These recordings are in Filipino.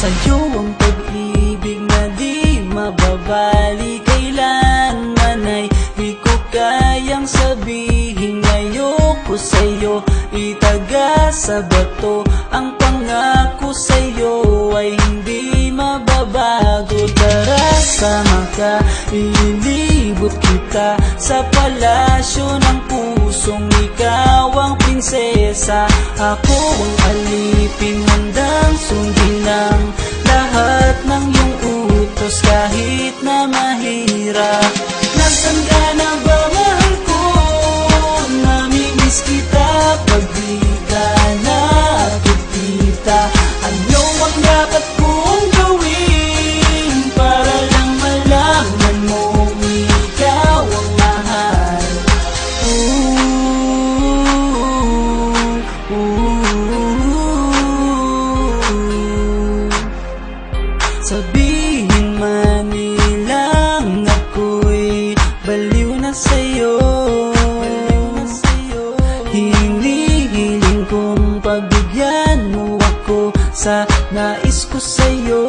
Sa'yo ang pag-ibig na di mababali, kailanman ay di ko kayang sabihin. Ayoko sa'yo itaga sa bato, ang pangako sa'yo ay hindi mababago. Tara, sama ka, ililibot kita sa palasyo ng pusong ikaw ang prinsesa. Ako ang alipin, handang sundin ng lahat ng iyong utos kahit na mahirap. Nasaan ka na ba, mahal ko? Namimiss kita pag di ka nakikita. Ano ang dapat kong gawin para lang malaman mo ikaw ang mahal? Sabihin man nilang ako'y baliw na sa'yo, hinihiling kong pagbigyan mo ako sa nais ko sa'yo.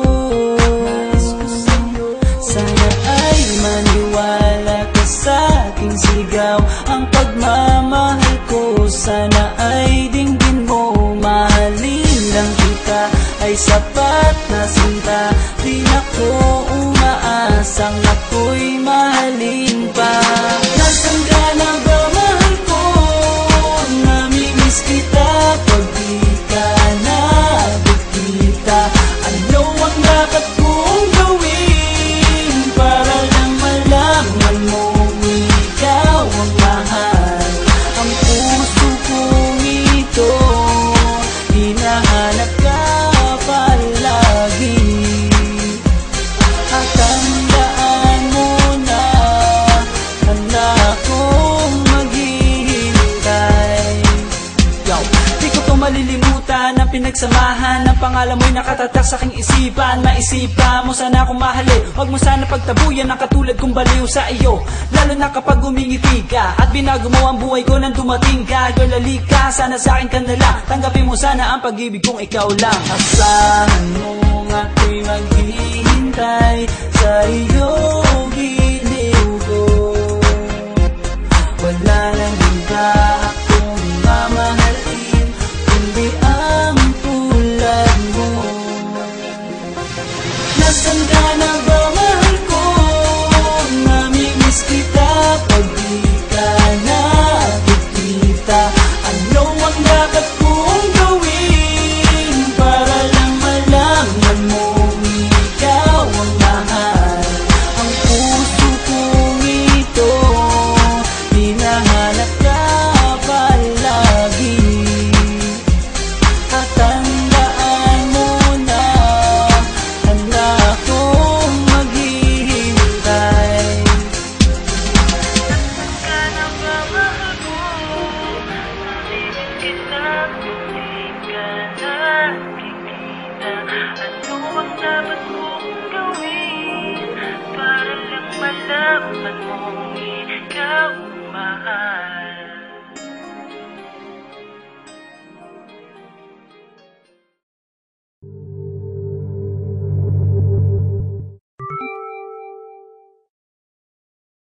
Sana ay maniwala ka sa aking sigaw, ang pagmamahal ko sana ay dinggin mo. Mahalin lang kita ay sapat na sinta, di na ko umaasang ako'y mahalin pa. Nasaan ka na ba, mahal ko? Namimiss kita pag di ka nakikita. Ano ang dapat kong gawin para lang malaman mo ikaw ang mahal? Ang puso kong ito hinahanap ka palagi, at tandaan mo na handa akong maghihintay. Yo, di ko to malilimutan ang pinagsamahan, ang pangalan mo'y nakatatak sa aking isipan. Maisipan mo sana akong mahalin, huwag mo sana pagtabuyan ang katulad kong baliw sa iyo. Lalo na kapag umingiti ka at binago mo ang buhay ko nang dumating ka. Girl, halika, sana sa akin ka na lang, tanggapin mo sana ang pag-ibig kong ikaw lang. Asahan mo ako'y maghihintay sa iyong giliw ko, wala